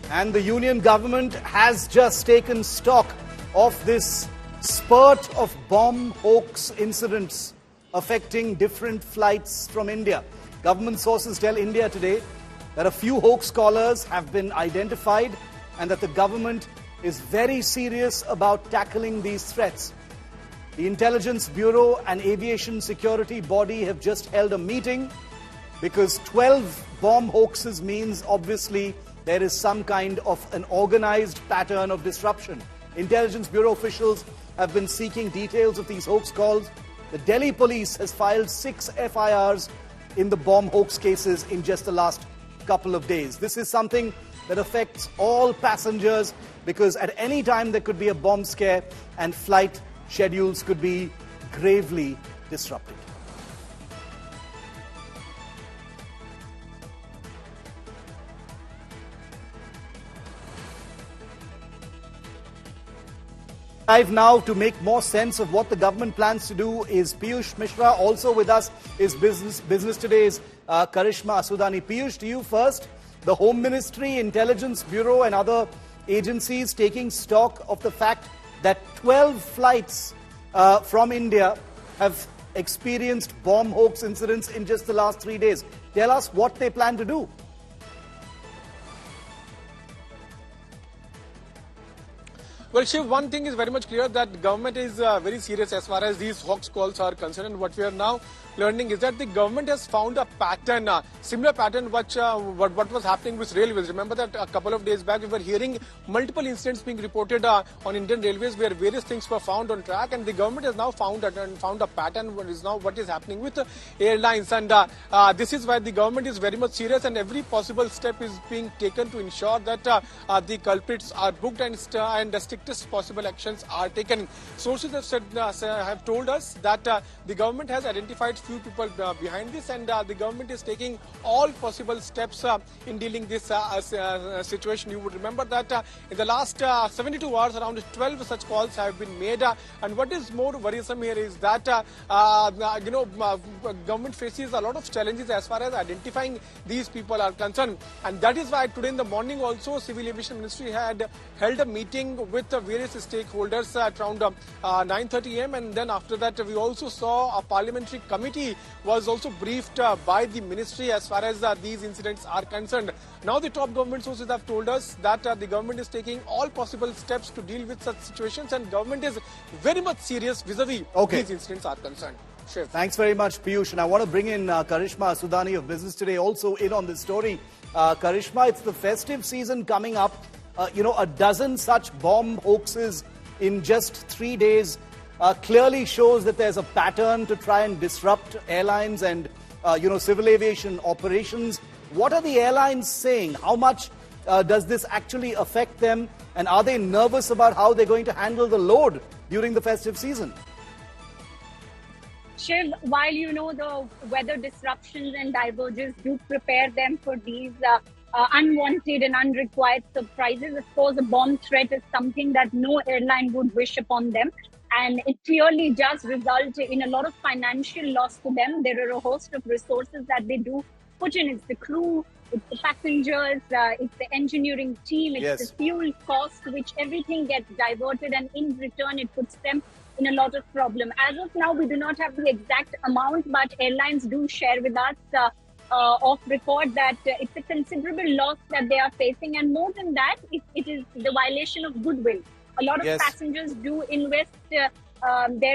And the union government has just taken stock of this spurt of bomb hoax incidents affecting different flights from India. Government sources tell India Today that a few hoax callers have been identified and that the government is very serious about tackling these threats. The Intelligence Bureau and Aviation Security Body have just held a meeting because 12 bomb hoaxes means obviously there is some kind of an organized pattern of disruption. Intelligence Bureau officials have been seeking details of these hoax calls. The Delhi police has filed 6 FIRs in the bomb hoax cases in just the last couple of days. This is something that affects all passengers because at any time there could be a bomb scare and flight schedules could be gravely disrupted. Live now to make more sense of what the government plans to do is Piyush Mishra. Also with us is Business Today's Karishma Asudani. Piyush, to you first. The Home Ministry, Intelligence Bureau and other agencies taking stock of the fact that 12 flights from India have experienced bomb hoax incidents in just the last 3 days. Tell us what they plan to do. Well, Shiv, one thing is very much clear that the government is very serious as far as these hoax calls are concerned. And what we are now learning is that the government has found a pattern, similar pattern what was happening with railways. Remember that a couple of days back we were hearing multiple incidents being reported on Indian railways where various things were found on track, and the government has now found a pattern what is happening with airlines. And this is why the government is very much serious, and every possible step is being taken to ensure that the culprits are booked and strictest possible actions are taken. Sources have told us that the government has identified few people behind this, and the government is taking all possible steps in dealing this situation. You would remember that in the last 72 hours, around 12 such calls have been made. And what is more worrisome here is that government faces a lot of challenges as far as identifying these people are concerned. And that is why today in the morning also Civil Aviation Ministry had held a meeting with various stakeholders at around 9:30 am, and then after that we also saw a parliamentary committee was also briefed by the ministry as far as these incidents are concerned. Now the top government sources have told us that the government is taking all possible steps to deal with such situations, and government is very much serious vis-a-vis these incidents are concerned. Shiv. Thanks very much, Piyush. And I want to bring in Karishma Asudani of Business Today also in on this story. Karishma, it's the festive season coming up. A dozen such bomb hoaxes in just 3 days clearly shows that there's a pattern to try and disrupt airlines and, civil aviation operations. What are the airlines saying? How much does this actually affect them? And are they nervous about how they're going to handle the load during the festive season? Shiv, while the weather disruptions and diverges do prepare them for these unwanted and unrequired surprises, of course, a bomb threat is something that no airline would wish upon them. And it clearly does result in a lot of financial loss to them. There are a host of resources that they do put in. It's the crew, it's the passengers, it's the engineering team, it's the fuel cost, which everything gets diverted, and in return it puts them in a lot of problem. As of now, we do not have the exact amount, but airlines do share with us off record that it's a considerable loss that they are facing, and more than that, it is the violation of goodwill. A lot of passengers do invest their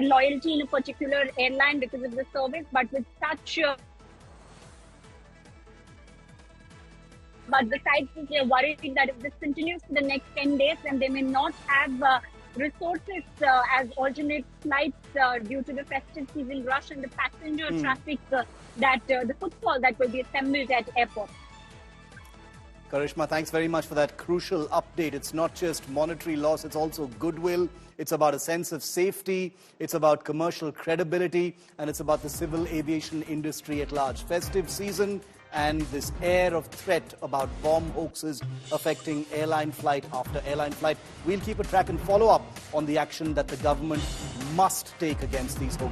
loyalty in a particular airline because of the service, but with such but besides this, they're worried that if this continues for the next 10 days, then they may not have resources as alternate flights due to the festive season rush and the passenger traffic the footfall that will be assembled at airports. Karishma, thanks very much for that crucial update. It's not just monetary loss, it's also goodwill. It's about a sense of safety, it's about commercial credibility, and it's about the civil aviation industry at large. Festive season and this air of threat about bomb hoaxes affecting airline flight after airline flight. We'll keep a track and follow up on the action that the government must take against these hoaxes.